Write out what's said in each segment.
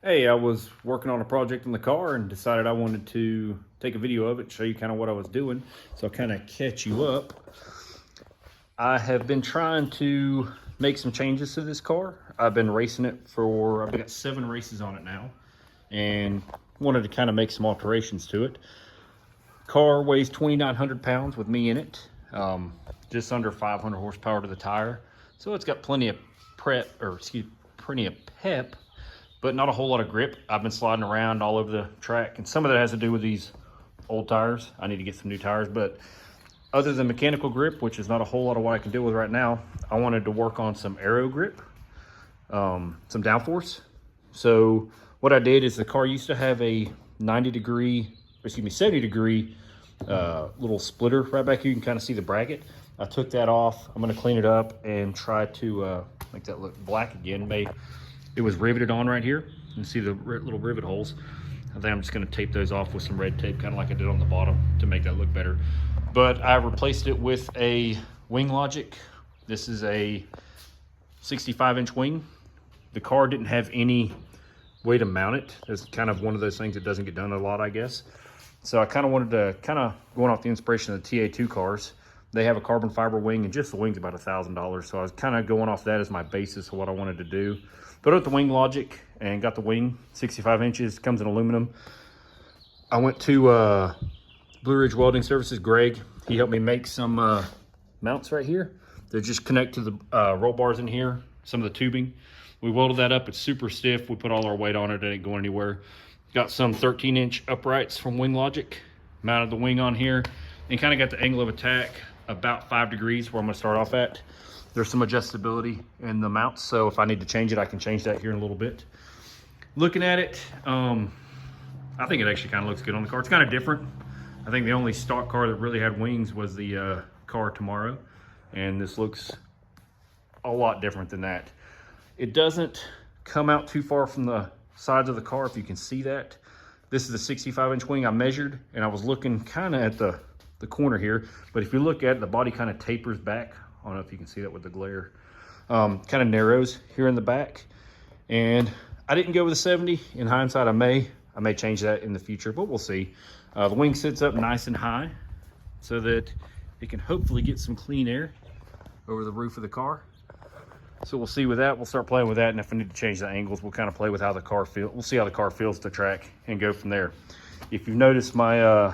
Hey, I was working on a project in the car and decided I wanted to take a video of it, show you kind of what I was doing. So I'll kind of catch you up. I have been trying to make some changes to this car. I've been racing it I've got 7 races on it now, and wanted to kind of make some alterations to it. Car weighs 2,900 pounds with me in it, just under 500 horsepower to the tire. So it's got plenty of plenty of pep, but not a whole lot of grip. I've been sliding around all over the track, and some of that has to do with these old tires. I need to get some new tires, but other than mechanical grip, which is not a whole lot of what I can deal with right now, I wanted to work on some aero grip, some downforce. So what I did is the car used to have a 70 degree little splitter right back here. You can kind of see the bracket. I took that off. I'm going to clean it up and try to make that look black again. It was riveted on right here. You can see the little rivet holes. I think I'm just going to tape those off with some red tape, kind of like I did on the bottom, to make that look better. But I replaced it with a wing logic. This is a 65-inch wing. The car didn't have any way to mount it. It's kind of one of those things that doesn't get done a lot, I guess. So I kind of wanted to, going off the inspiration of the TA2 cars, they have a carbon fiber wing, and just the wing's about $1,000. So I was kind of going off that as my basis of what I wanted to do. Put out the wing logic and got the wing 65 inches, comes in aluminum. I went to Blue Ridge Welding Services, Greg. He helped me make some mounts right here. They just connect to the roll bars in here, some of the tubing. We welded that up. It's super stiff. We put all our weight on it. It ain't going anywhere. Got some 13-inch uprights from Wing Logic. Mounted the wing on here and kind of got the angle of attack about 5 degrees where I'm going to start off at. There's some adjustability in the mounts, so if I need to change it, I can change that here in a little bit. Looking at it, I think it actually kind of looks good on the car. It's kind of different. I think the only stock car that really had wings was the car Tomorrow, and this looks a lot different than that. It doesn't come out too far from the sides of the car, if you can see that. This is a 65-inch wing I measured, and I was looking kind of at the corner here, but if you look at it, the body kind of tapers back. I don't know if you can see that with the glare. Kind of narrows here in the back, and I didn't go with a 70. In hindsight, I may change that in the future, but we'll see. The wing sits up nice and high so that it can hopefully get some clean air over the roof of the car. So we'll see with that. We'll start playing with that, and if I need to change the angles, we'll kind of play with how the car feels. We'll see how the car feels to track and go from there. If you've noticed my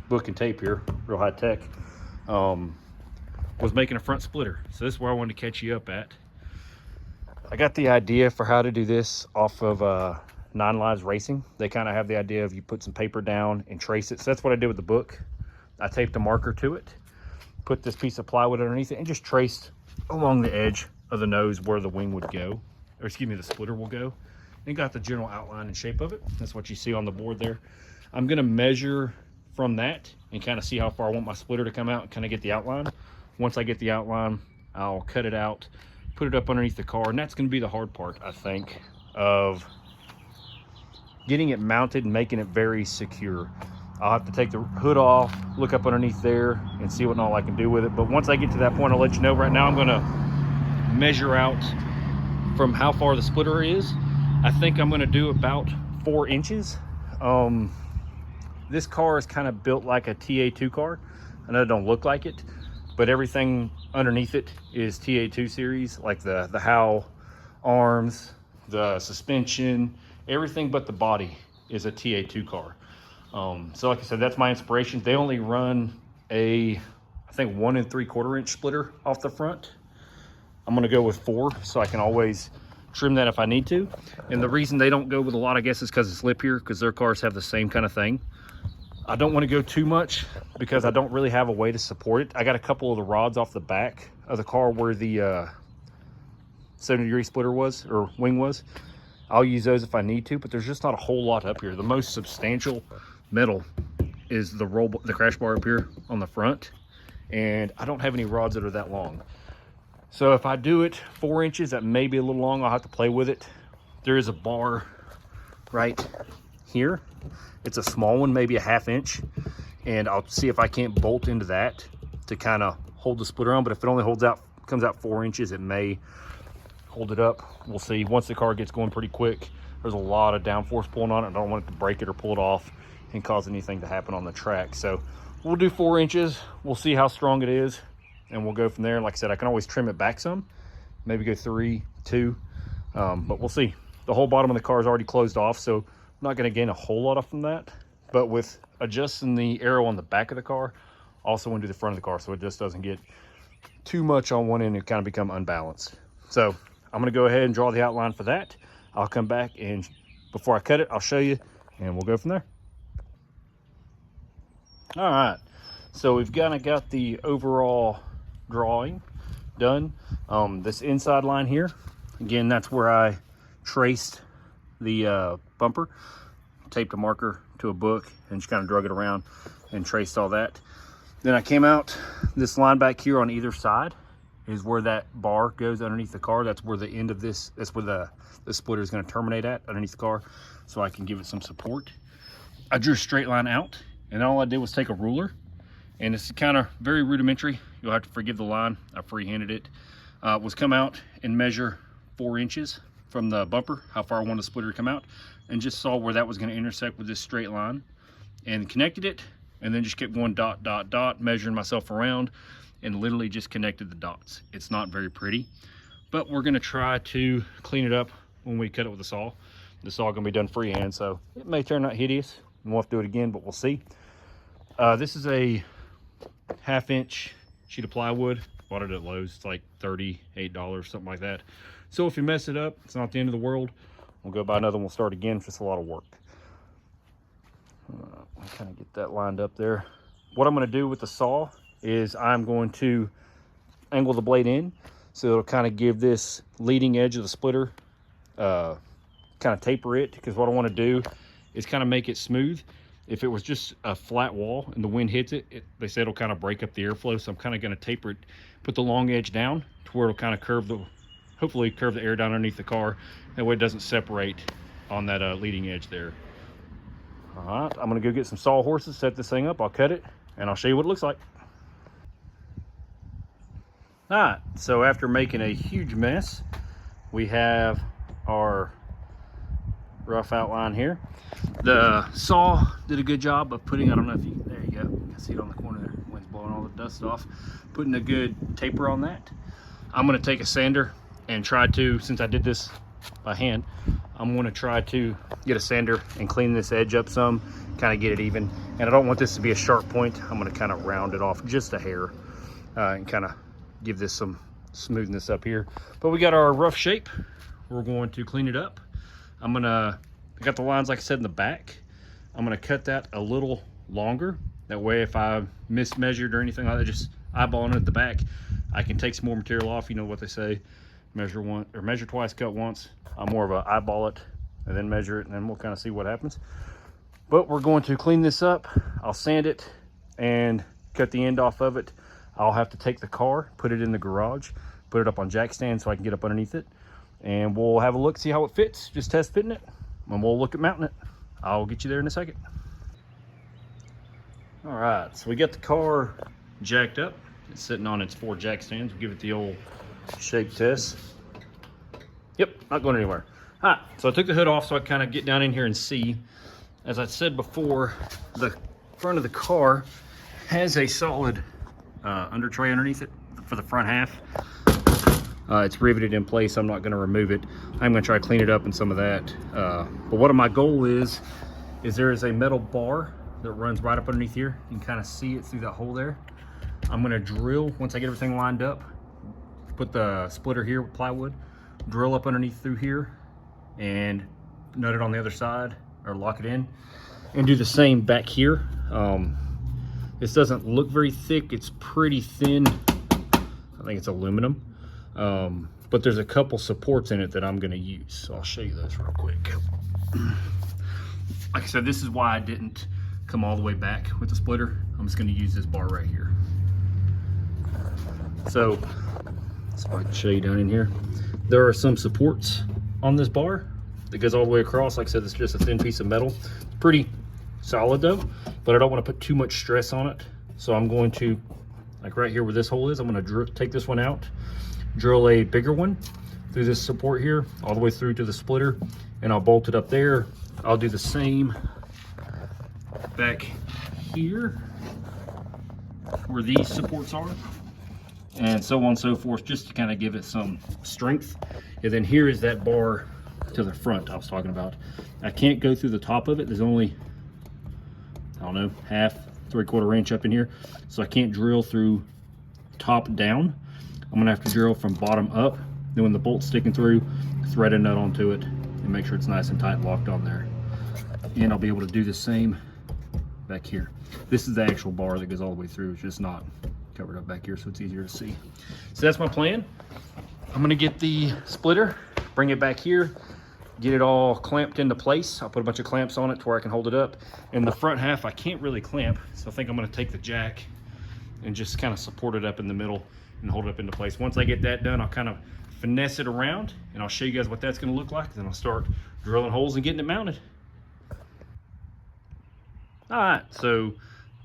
book and tape here, real high tech, was making a front splitter. So this is where I wanted to catch you up at. I got the idea for how to do this off of 9 Lives Racing. They kind of have the idea of you put some paper down and trace it. So that's what I did with the book. I taped a marker to it, put this piece of plywood underneath it, and just traced along the edge of the nose where the wing would go, or excuse me, the splitter will go, and got the general outline and shape of it. That's what you see on the board there. I'm gonna measure from that and kind of see how far I want my splitter to come out and kind of get the outline. Once I get the outline, I'll cut it out, put it up underneath the car, and that's gonna be the hard part, I think, of getting it mounted and making it very secure. I'll have to take the hood off, look up underneath there, and see what all I can do with it. But once I get to that point, I'll let you know. Right now, I'm gonna measure out from how far the splitter is. I think I'm gonna do about 4 inches. This car is kind of built like a TA2 car. I know it don't look like it, but everything underneath it is TA2 series, like the howl arms, the suspension, everything but the body is a TA2 car. So like I said, that's my inspiration. They only run I think 1 3/4 inch splitter off the front. I'm gonna go with 4, so I can always trim that if I need to. And the reason they don't go with a lot, I guess, is because it's lip here, because their cars have the same kind of thing. I don't want to go too much because I don't really have a way to support it. I got a couple of the rods off the back of the car where the 70-degree splitter was, or wing was. I'll use those if I need to, but there's just not a whole lot up here. The most substantial metal is the crash bar up here on the front, and I don't have any rods that are that long. So if I do it 4 inches, that may be a little long. I'll have to play with it. There is a bar right here. It's a small one, maybe a 1/2 inch, and I'll see if I can't bolt into that to kind of hold the splitter on. But if it only comes out 4 inches, it may hold it up. We'll see. Once the car gets going pretty quick, there's a lot of downforce pulling on it. I don't want it to break it or pull it off and cause anything to happen on the track. So we'll do 4 inches. We'll see how strong it is, and we'll go from there. Like I said, I can always trim it back some, maybe go 3, 2, but we'll see. The whole bottom of the car is already closed off, so I'm not going to gain a whole lot from that. But with adjusting the arrow on the back of the car, also into the front of the car, so it just doesn't get too much on one end and kind of become unbalanced. So I'm going to go ahead and draw the outline for that. I'll come back, and before I cut it, I'll show you, and we'll go from there. All right, so we've kind of got the overall drawing done. This inside line here, again, that's where I traced the bumper, taped a marker to a book, and just kind of drug it around and traced all that. Then I came out, this line back here on either side is where that bar goes underneath the car. That's where the end of this, that's where the splitter is going to terminate at, underneath the car, so I can give it some support. I drew a straight line out, and all I did was take a ruler, and it's kind of very rudimentary. You'll have to forgive the line. I freehanded it. Was come out and measure 4 inches from the bumper, how far I wanted the splitter to come out, and just saw where that was going to intersect with this straight line, and connected it, and then just kept going dot, dot, dot, measuring myself around, and literally just connected the dots. It's not very pretty, but we're going to try to clean it up when we cut it with a saw. The saw going to be done freehand, so it may turn out hideous, and we'll have to do it again, but we'll see. This is a 1/2 inch sheet of plywood. Bought it at Lowe's. It's like $38, something like that. So if you mess it up, it's not the end of the world. We'll go buy another one. We'll start again. It's just a lot of work. I'll kind of get that lined up there. What I'm going to do with the saw is I'm going to angle the blade in, so it'll kind of give this leading edge of the splitter, kind of taper it, because what I want to do is kind of make it smooth. If it was just a flat wall and the wind hits it, they say it'll kind of break up the airflow. So I'm kind of going to taper it, put the long edge down to where it'll kind of curve the, hopefully curve the air down underneath the car. That way it doesn't separate on that leading edge there. All right, I'm going to go get some sawhorses, set this thing up. I'll cut it, and I'll show you what it looks like. All right, so after making a huge mess, we have our rough outline here. The saw did a good job of putting, I don't know if you, there you go, you can see it on the corner there, wind's blowing all the dust off, putting a good taper on that. I'm going to take a sander and try to, since I did this by hand, I'm going to try to get a sander and clean this edge up some, kind of get it even. And I don't want this to be a sharp point. I'm going to kind of round it off just a hair and kind of give this some smoothness up here. But we got our rough shape. We're going to clean it up. I got the lines, like I said, in the back. I'm going to cut that a little longer. That way, if I mismeasured or anything like that, just eyeballing it at the back, I can take some more material off. You know what they say, measure once or measure twice, cut once. I'm more of a eyeball it and then measure it, and then we'll kind of see what happens. But we're going to clean this up. I'll sand it and cut the end off of it. I'll have to take the car, put it in the garage, put it up on jack stand so I can get up underneath it, and we'll have a look, see how it fits, just test fitting it, and we'll look at mounting it. I'll get you there in a second. All right, so we got the car jacked up. It's sitting on its 4 jack stands. We'll give it the old shake test. Yep, not going anywhere. All right, so I took the hood off so I kind of get down in here and see. As I said before, the front of the car has a solid under tray underneath it for the front half. It's riveted in place. I'm not going to remove it. I'm going to try to clean it up and some of that. But what my goal is there is a metal bar that runs right up underneath here. You can kind of see it through that hole there. I'm going to drill, once I get everything lined up, put the splitter here with plywood, drill up underneath through here, and nut it on the other side, or lock it in, and do the same back here. This doesn't look very thick. It's pretty thin. I think it's aluminum. But there's a couple supports in it that I'm going to use. So I'll show you those real quick. Like I said, this is why I didn't come all the way back with the splitter. I'm just going to use this bar right here. So I can show you down in here. There are some supports on this bar that goes all the way across. Like I said, it's just a thin piece of metal. It's pretty solid though, but I don't want to put too much stress on it. So I'm going to, like right here where this hole is, I'm going to take this one out, drill a bigger one, through this support here, all the way through to the splitter, and I'll bolt it up there. I'll do the same back here where these supports are, and so on and so forth, just to kind of give it some strength. And then here is that bar to the front I was talking about. I can't go through the top of it. There's only, I don't know, half, 3/4 inch up in here, so I can't drill through top down. I'm gonna have to drill from bottom up. Then when the bolt's sticking through, thread a nut onto it and make sure it's nice and tight locked on there. And I'll be able to do the same back here. This is the actual bar that goes all the way through. It's just not covered up back here, so it's easier to see. So that's my plan. I'm gonna get the splitter, bring it back here, get it all clamped into place. I'll put a bunch of clamps on it to where I can hold it up. And the front half, I can't really clamp, so I think I'm gonna take the jack and just kind of support it up in the middle and hold it up into place. Once I get that done, I'll kind of finesse it around, and I'll show you guys what that's gonna look like. Then I'll start drilling holes and getting it mounted. All right, so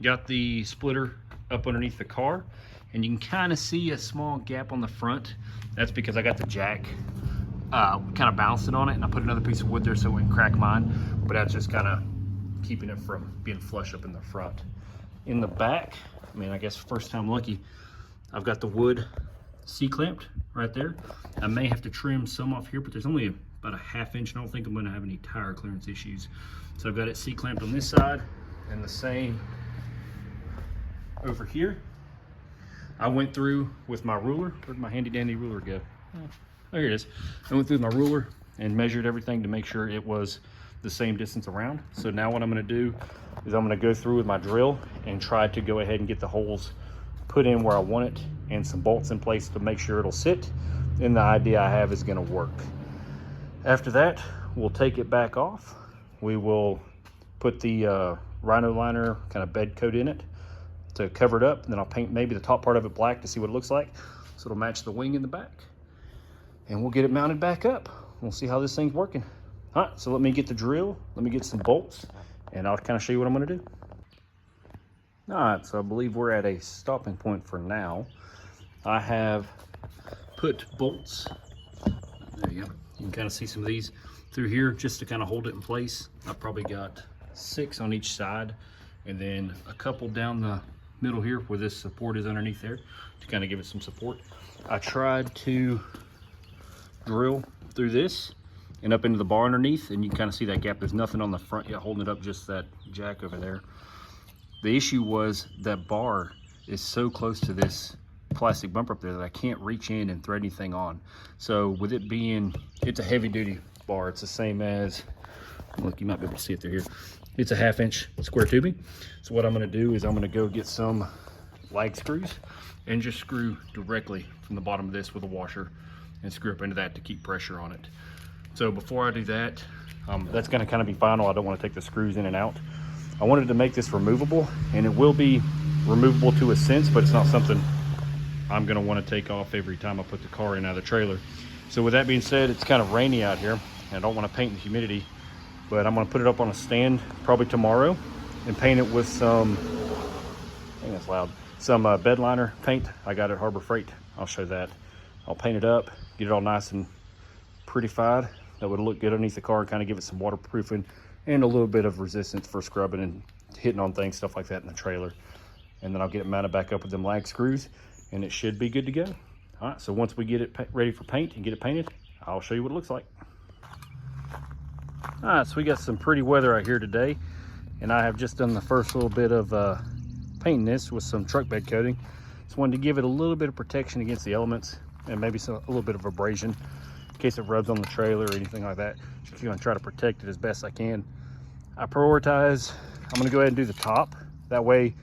got the splitter up underneath the car, and you can kind of see a small gap on the front. That's because I got the jack kind of balancing on it, and I put another piece of wood there so it wouldn't crack mine, but that's just kind of keeping it from being flush up in the front. In the back, I mean, I guess first time lucky, I've got the wood C-clamped right there. I may have to trim some off here, but there's only about a 1/2 inch, and I don't think I'm going to have any tire clearance issues. So I've got it C-clamped on this side, and the same over here. I went through with my ruler. Where'd my handy dandy ruler go? Oh, here it is. I went through with my ruler and measured everything to make sure it was the same distance around. So now what I'm going to do is I'm going to go through with my drill and try to go ahead and get the holes put in where I want it and some bolts in place to make sure it'll sit. And the idea I have is going to work. After that, we'll take it back off. We will put the rhino liner kind of bed coat in it to cover it up. And then I'll paint maybe the top part of it black to see what it looks like, so it'll match the wing in the back. And we'll get it mounted back up. We'll see how this thing's working. All right, so let me get the drill, let me get some bolts, and I'll kind of show you what I'm gonna do. All right, so I believe we're at a stopping point for now. I have put bolts, there you go. You can kind of see some of these through here just to kind of hold it in place. I've probably got 6 on each side, and then a couple down the middle here where this support is underneath there to kind of give it some support. I tried to drill through this and up into the bar underneath, and you can kind of see that gap. There's nothing on the front yet holding it up, just that jack over there. The issue was that bar is so close to this plastic bumper up there that I can't reach in and thread anything on. So with it being, it's a heavy duty bar. It's the same as, look, you might be able to see it through here. It's a 1/2 inch square tubing. So what I'm gonna do is I'm gonna go get some lag screws and just screw directly from the bottom of this with a washer and screw up into that to keep pressure on it. So before I do that, that's gonna kind of be final. I don't wanna take the screws in and out. I wanted to make this removable, and it will be removable to a sense, but it's not something I'm gonna wanna take off every time I put the car in out of the trailer. So with that being said, it's kind of rainy out here, and I don't wanna paint in humidity, but I'm gonna put it up on a stand probably tomorrow and paint it with some, I think that's loud, some bed liner paint I got at Harbor Freight. I'll show that. I'll paint it up, get it all nice and prettified. That would look good underneath the car and kind of give it some waterproofing and a little bit of resistance for scrubbing and hitting on things, stuff like that in the trailer. And then I'll get it mounted back up with them lag screws, and it should be good to go. All right, so once we get it ready for paint and get it painted, I'll show you what it looks like. All right, so we got some pretty weather out here today, and I have just done the first little bit of painting this with some truck bed coating. Just wanted to give it a little bit of protection against the elements and maybe a little bit of abrasion in case it rubs on the trailer or anything like that. Just gonna try to protect it as best I can. I prioritize, I'm gonna go ahead and do the top. That way,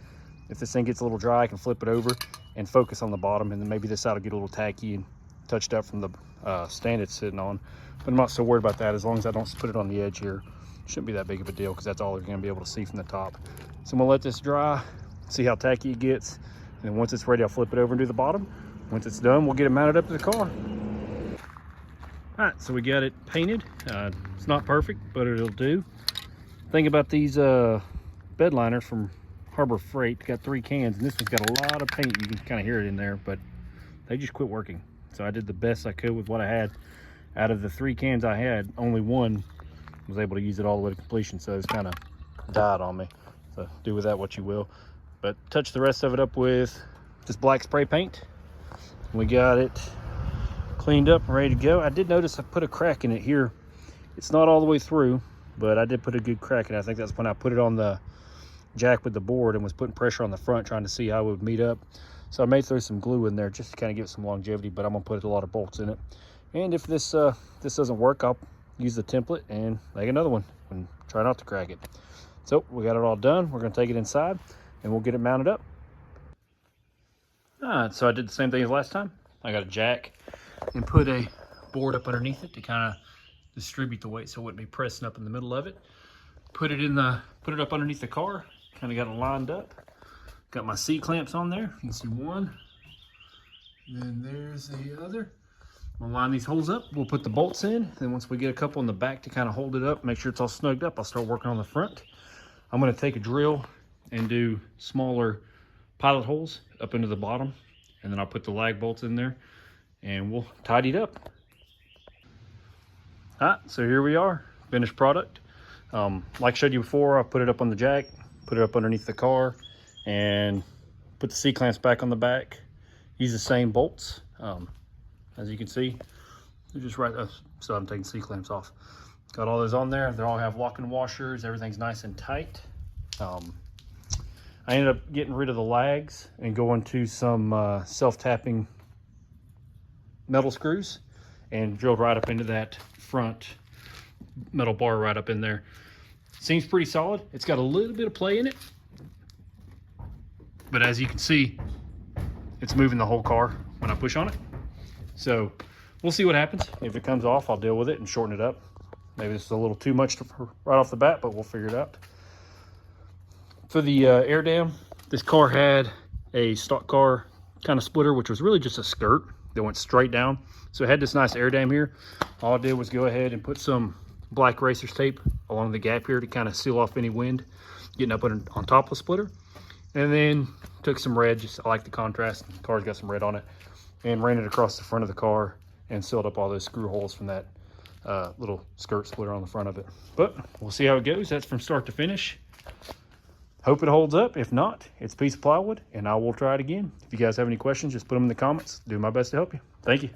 if this thing gets a little dry, I can flip it over and focus on the bottom, and then maybe this side will get a little tacky and touched up from the stand it's sitting on. But I'm not so worried about that as long as I don't put it on the edge here. Shouldn't be that big of a deal because that's all you're gonna be able to see from the top. So I'm gonna let this dry, see how tacky it gets, and then once it's ready, I'll flip it over and do the bottom. Once it's done, we'll get it mounted up to the car. All right, so we got it painted. It's not perfect, but it'll do. Thing about these bed liners from Harbor Freight, got 3 cans, and this one's got a lot of paint. You can kind of hear it in there, but they just quit working. So I did the best I could with what I had. Out of the 3 cans I had, only one was able to use it all the way to completion, so it's kind of died on me. So do with that what you will. But touch the rest of it up with just black spray paint. We got it cleaned up and ready to go. I did notice I put a crack in it here. It's not all the way through, but I did put a good crack in it. I think that's when I put it on the jack with the board and was putting pressure on the front, trying to see how it would meet up. So I may throw some glue in there just to kind of give it some longevity, but I'm gonna put a lot of bolts in it. And if this doesn't work, I'll use the template and make another one and try not to crack it. So we got it all done. We're gonna take it inside and we'll get it mounted up. All right, so I did the same thing as last time. I got a jack and put a board up underneath it to kind of distribute the weight so it wouldn't be pressing up in the middle of it. Put it up underneath the car, kind of got it lined up. Got my C-clamps on there. You can see one, and then there's the other. We'll line these holes up. We'll put the bolts in. Then once we get a couple in the back to kind of hold it up, make sure it's all snugged up, I'll start working on the front. I'm gonna take a drill and do smaller pilot holes up into the bottom, and then I'll put the lag bolts in there and we'll tidy it up. All right, so here we are, finished product. Like I showed you before, I put it up on the jack, put it up underneath the car, and put the C-clamps back on the back. Use the same bolts. As you can see, they're just right up, so I'm taking C-clamps off. Got all those on there. They all have locking washers. Everything's nice and tight. I ended up getting rid of the lags and going to some self-tapping metal screws and drilled right up into that front metal bar right up in there. Seems pretty solid. It's got a little bit of play in it, but as you can see, it's moving the whole car when I push on it. So we'll see what happens. If it comes off, I'll deal with it and shorten it up. Maybe this is a little too much right off the bat, but we'll figure it out. For the air dam, this car had a stock car kind of splitter, which was really just a skirt that went straight down. So it had this nice air dam here. All I did was go ahead and put some black racer's tape along the gap here to kind of seal off any wind getting up on top of the splitter. And then took some red, just I like the contrast. The car's got some red on it, and ran it across the front of the car and sealed up all those screw holes from that little skirt splitter on the front of it. But we'll see how it goes. That's from start to finish. Hope it holds up. If not, it's a piece of plywood, and I will try it again. If you guys have any questions, just put them in the comments. Do my best to help you. Thank you.